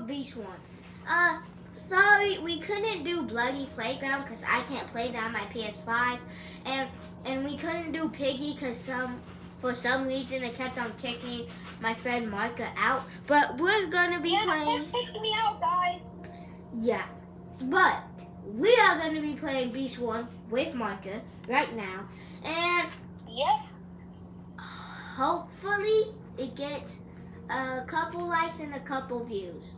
Beast One. Sorry, we couldn't do Bloody Playground because I can't play that on my PS5, and we couldn't do Piggy because for some reason it kept on kicking my friend Marka out. But we're gonna be playing. Yeah, kick me out, guys. Yeah, but we are gonna be playing Beast One with Marka right now, and yep, hopefully it gets a couple likes and a couple views.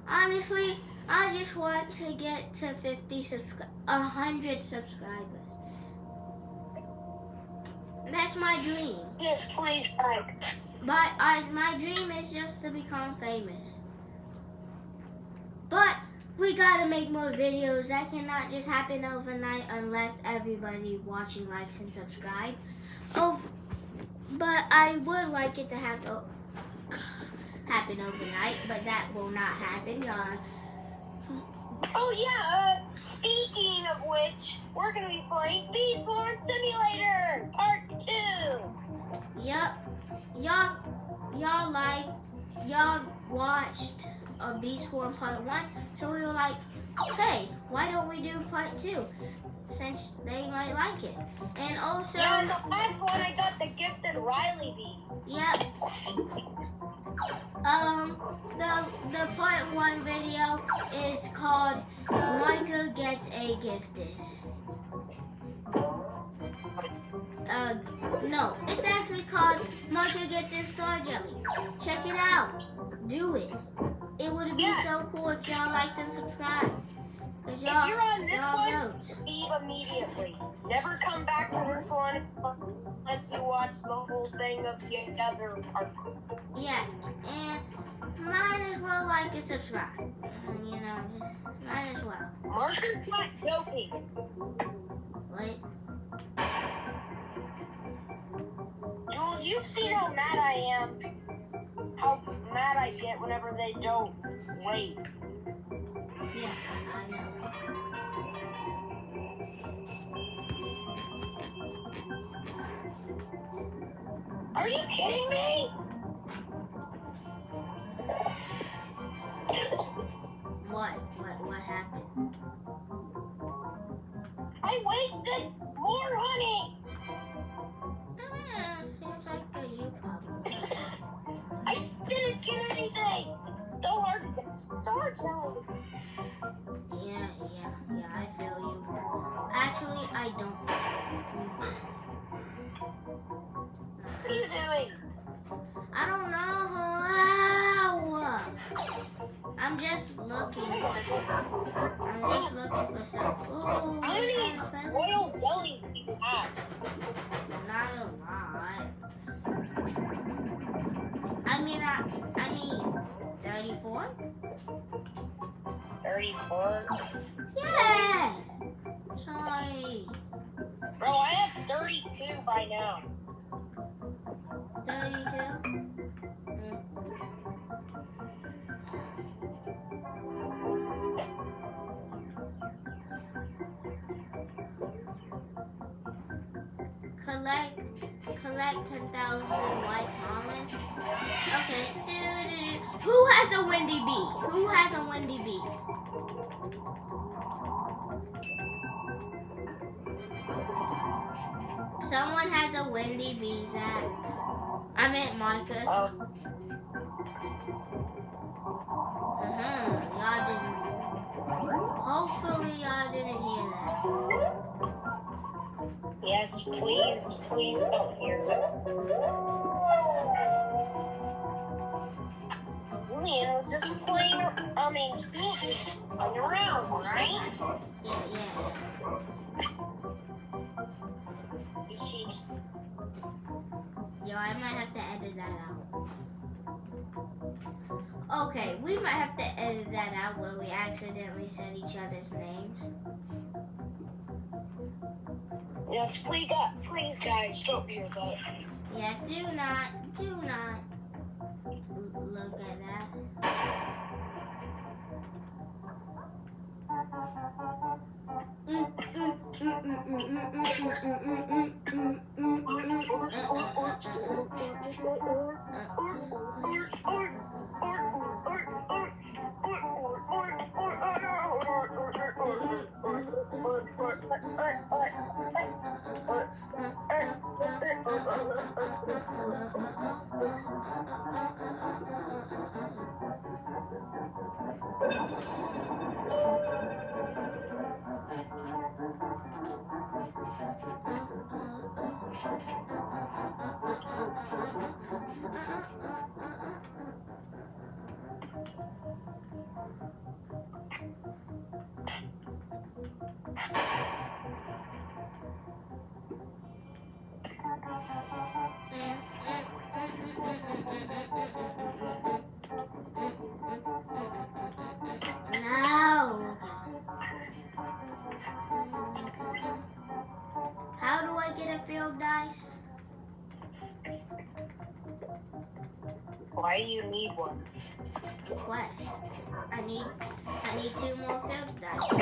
Honestly, I just want to get to 100 subscribers. That's my dream. Yes, please, Mike. But my dream is just to become famous. But we gotta make more videos. That cannot just happen overnight unless everybody watching likes and subscribe. But I would like it to happen overnight, but that will not happen. Oh yeah, speaking of which, we're gonna be playing Beast One Simulator Part 2. Yep. Y'all watched Beast One Part 1, so we were like, hey, why don't we do Part 2? Since they might like it. And also... Yeah, in the last one I got the gifted Riley bee. Yep. The Part 1 video is called Marka Gets a Gifted. No, it's actually called Marka Gets a Star Jelly. Check it out. Do it. It would be so cool if y'all liked and subscribed. If you're on this one, leave immediately. Never come back to this one unless you watch the whole thing of the other part. Yeah, and might as well like and subscribe. You know, just might as well. Marker's not joking. What? Jules, you've seen how mad I am. How mad I get whenever they don't wait. Yeah, I know. Are you kidding me? What happened? I wasted more honey. Seems like a you problem. I didn't get anything. So hard to get Star Jelly. Yeah, I feel you. Actually, I don't. What are you doing? I don't know. I'm just looking for stuff. Ooh, How many royal jellies do you have? not a lot. I mean, 34? 34? Yes! Sorry. Bro, I have 32 by now. 32? Collect 10,000 white almonds. Okay. Who has a windy bee? Who has a windy bee? Someone has a windy bee, Zach. I meant Marka. Y'all didn't. Hopefully y'all didn't hear that. Yes, please don't hear that. Julian was just playing, around, right? Yeah. Yo, I might have to edit that out. Okay, we might have to edit that out where we accidentally said each other's names. Yes, please guys, don't hear that. Yeah, do not look at that. No. How do I get a field dice? Why do you need one? Quest. I need 2 more field dice.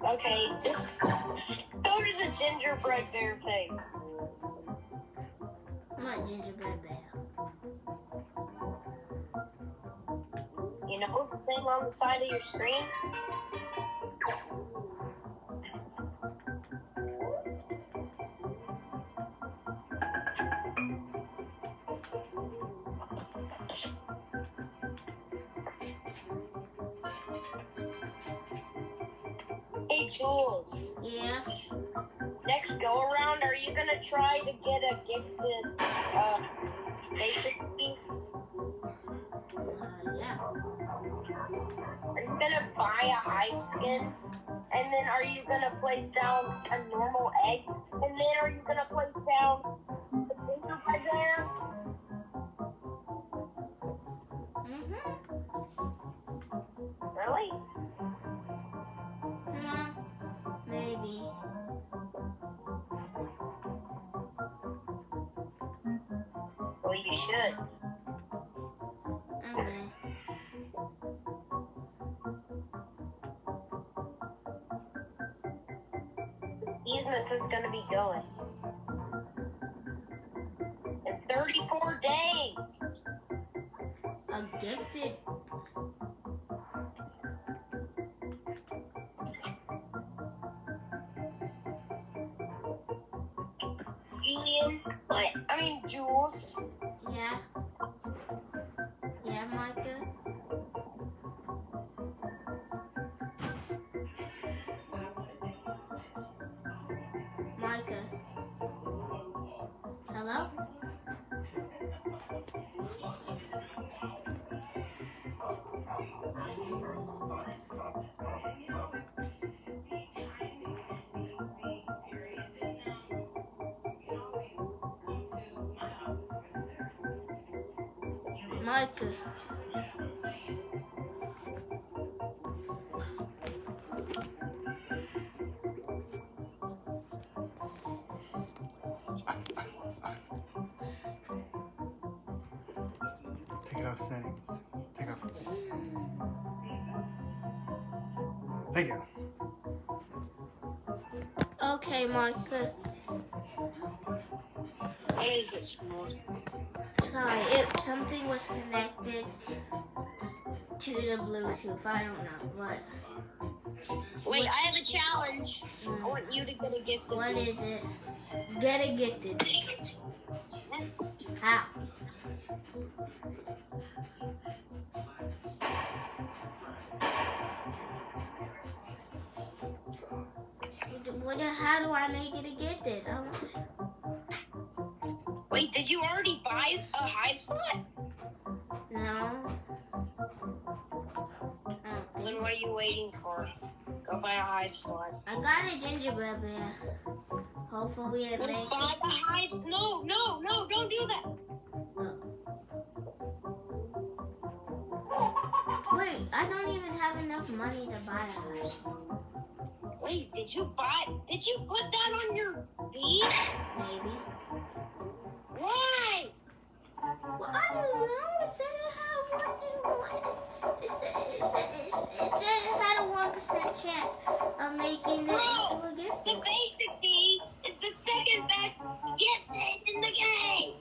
Okay, just go to the gingerbread bear thing. What gingerbread bear? You know the thing on the side of your screen? Hey, Jules. Yeah. Next go around, are you gonna try to get a gifted basic key? Yeah. Are you gonna buy a hive skin? And then are you gonna place down a normal egg? And then are you gonna place down the gingerbread bear? Really? Maybe. Well, you should. Okay. Easmus is gonna be going in 34 days. A gifted. Jules. Yeah. Yeah, Micah. Micah. Hello? Micah. Take it off settings. Take off. Thank you. Okay, Micah. What is it, Jules? Sorry, something was connected to the Bluetooth. I don't know what. Wait, I have a challenge. I want you to get a gifted. What is it? Get a gifted. How? How do I make it a gifted? Wait, did you already buy a hive slot? No. Then what are you waiting for? Go buy a hive slot. I got a gingerbread bear. Hopefully it makes. Buy the hives. No, don't do that. Wait, I don't even have enough money to buy a hive. Wait, did you put that on your feed? Maybe. Why? Well, I don't know. It said it had it had a 1% chance of making it into a gift. The basic key is the second best gifted in the game.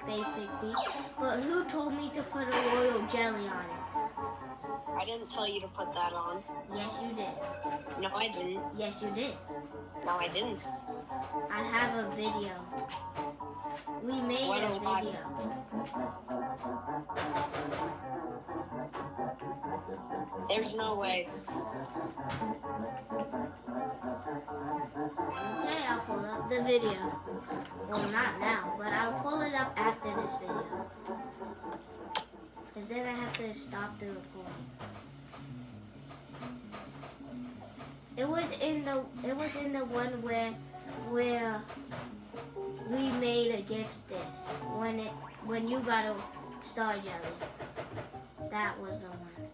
basic bee. But who told me to put a royal jelly on it? I didn't tell you to put that on. Yes, you did. No, I didn't. Yes, you did. No, I didn't. I have a video. We made What a is that? video. There's no way. Okay, I'll pull up the video. Well, not now, but I'll pull it up after this video. Because then I have to stop the recording. It was in the one where we made a gifted when you got a star jelly. That was the one.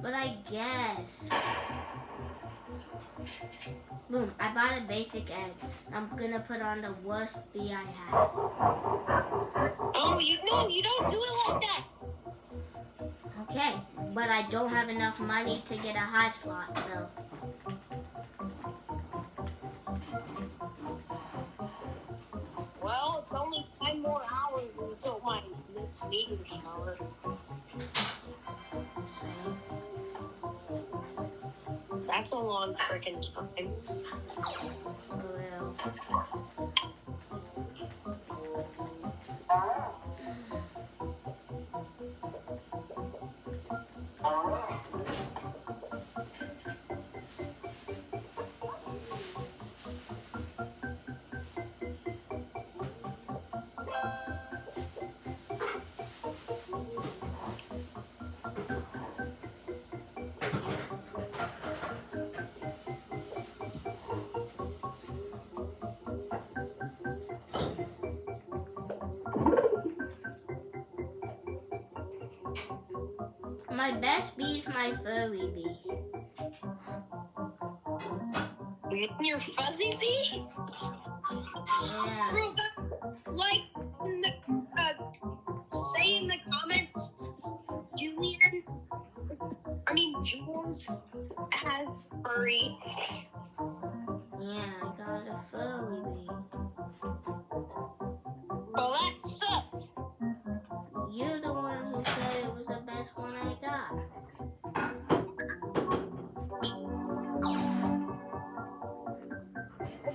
But I guess boom, I bought a basic egg. I'm gonna put on the worst bee I have. Oh, you don't do it like that. Okay, but I don't have enough money to get a hive slot, so Well, it's only 10 more hours until my next meeting shower. That's a long freaking time. well. My best bee is my furry bee. Your fuzzy bee? Yeah. Like, say in the comments, Jules has furry. Yeah, I got a furry bee. Well, that's sus. You're the one who said it was the best one I got.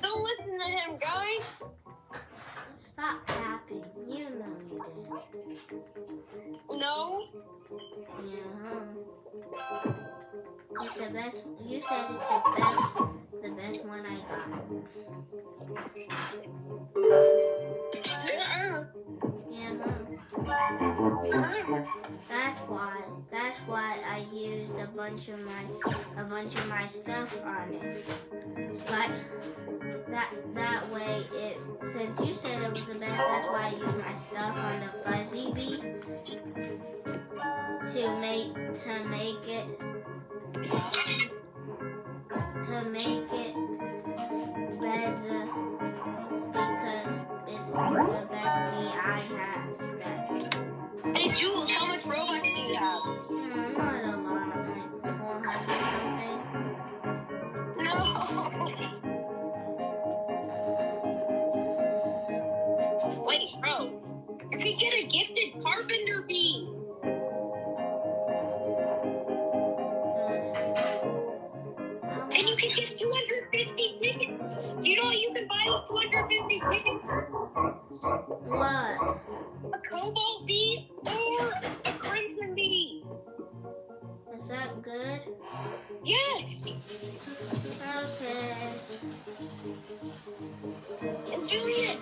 Don't listen to him, guys. Stop tapping. You know you did. No. Yeah. It's the best. You said it's the best one I got. Yeah. That's why I used a bunch of my stuff on it. But that way since you said it was the best, that's why I used my stuff on the fuzzy bee to make it better because it's the best bee I have. Hey, Jules, how much Robux do you have? Not a lot, like 400 something. No. Wait, bro. You could get a gifted carpenter bee. And you can get 250 tickets. Do you know what you can buy with 250 tickets? What? A cobalt bee or a crimson bee. Is that good? Yes. Okay. And Julian,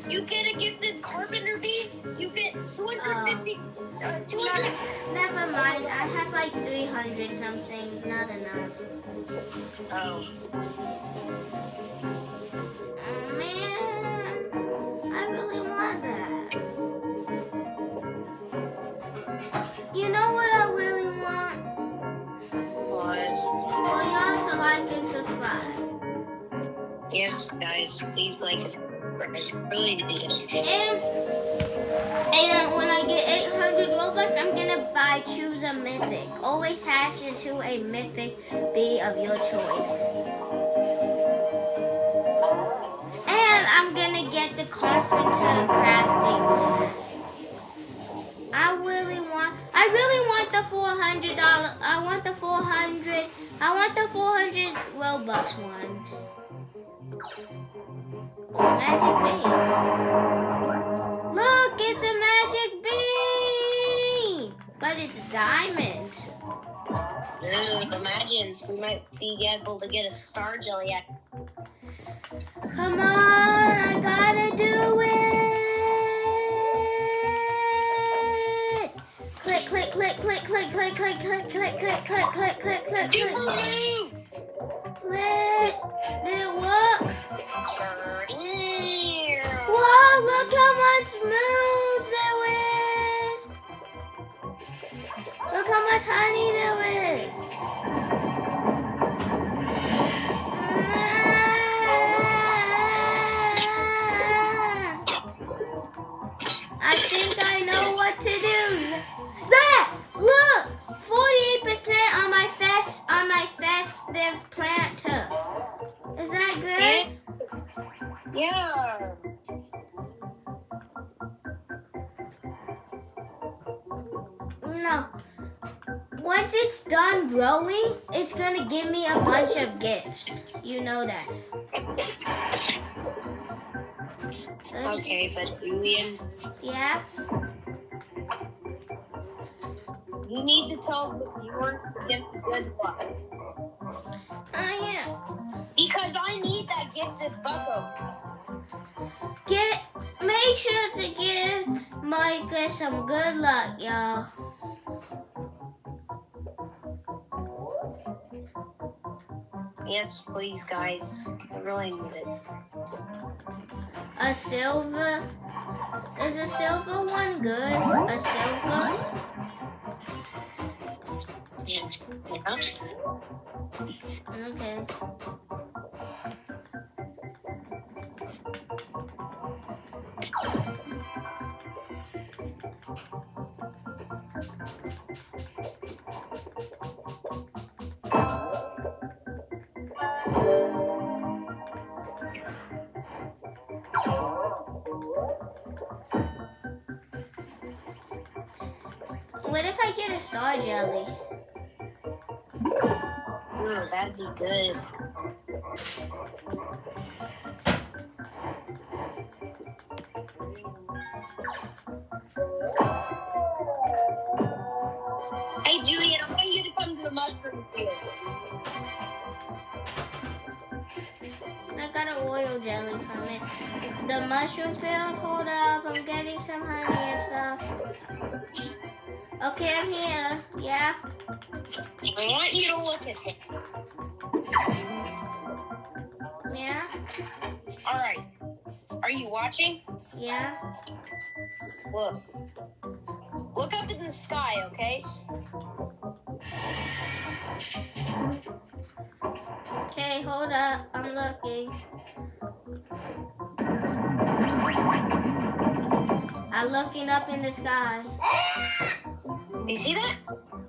you get a gifted carpenter bee, you get 250. 200. Never mind. I have like 300 something. Not enough. Oh. Man, I really want that. You know what I really want? What? For y'all to like and subscribe. Yes, guys, please like it. I really need it. And when I get 800 Robux, I'm gonna choose a mythic. Always hatch into a mythic bee of your choice. And I'm gonna get the carpenter crafting. $400. I want the 400. I want the 400 Robux one. Oh, magic bean. Look, it's a magic bean, but it's diamond. Dude, imagine we might be able to get a star jelly at. Come on, I gotta do it. Click, click, click, click, click, click, click, click, click, click, click, click, click, click, Super click. move! Click. Did it work? Whoa, look how much smooth there is. Look how much honey there is. I think I know what to do. Zach, look, 48% on my festive planter. Is that good? Yeah. No. Once it's done growing, it's gonna give me a bunch of gifts. You know that. Okay, but Julian, Yeah? you need to tell the viewers to give the good luck. Yeah. Because I need that gifted bucko. Make sure to give Micah some good luck, y'all. Yes, please, guys. I really need it. A silver. Is a silver one good? A silver? Yeah. Okay. What if I get a star jelly? Ooh, that'd be good. Hey, Julian, I want you to come to the mushroom field. I got an oil jelly from it. The mushroom field, hold up, I'm getting some honey and stuff. Okay, I'm here. Yeah? I want you to look at it. Yeah? All right. Are you watching? Yeah? Look. Look up in the sky, okay? Okay, hold up. I'm looking. I'm looking up in the sky. You see that?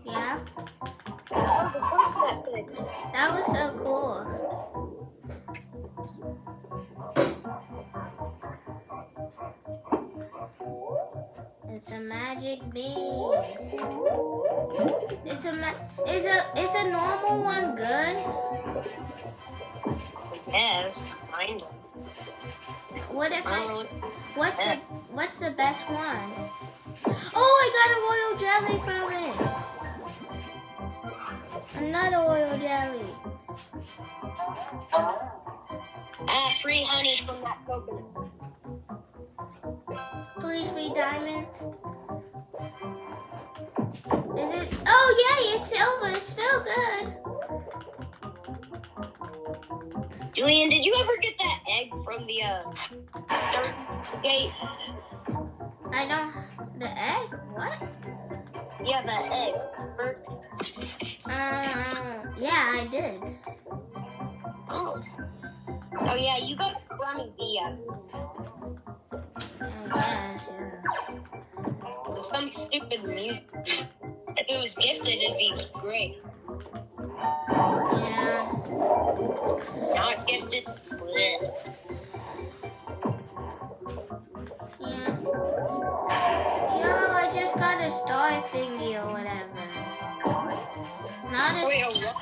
Yeah? Oh, the sunset thing. That was so cool. It's a magic bean. Is a normal one good? Yes, kind of. What if I don't know what- what's the best one? Oh, I got a royal jelly from it. Another royal jelly. Free honey from that coconut. Please be diamond. Is it? Oh yay, it's silver. It's still good. Julian, did you ever get that egg from the dirt gate? I don't. The egg? What? Yeah, the egg. Yeah, I did. Oh. Oh yeah, you got a crummy bee out of I guess, yeah. it. Some stupid music. If it was gifted, it'd be great. Yeah. Not gifted. Bleh. Yeah. Yo, I just got a star thingy or whatever. Wait, a what?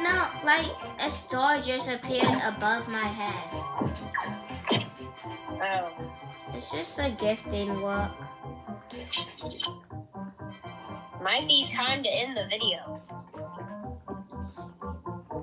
No, like a star just appeared above my head. Oh. It's just a gifting work. Might be time to end the video.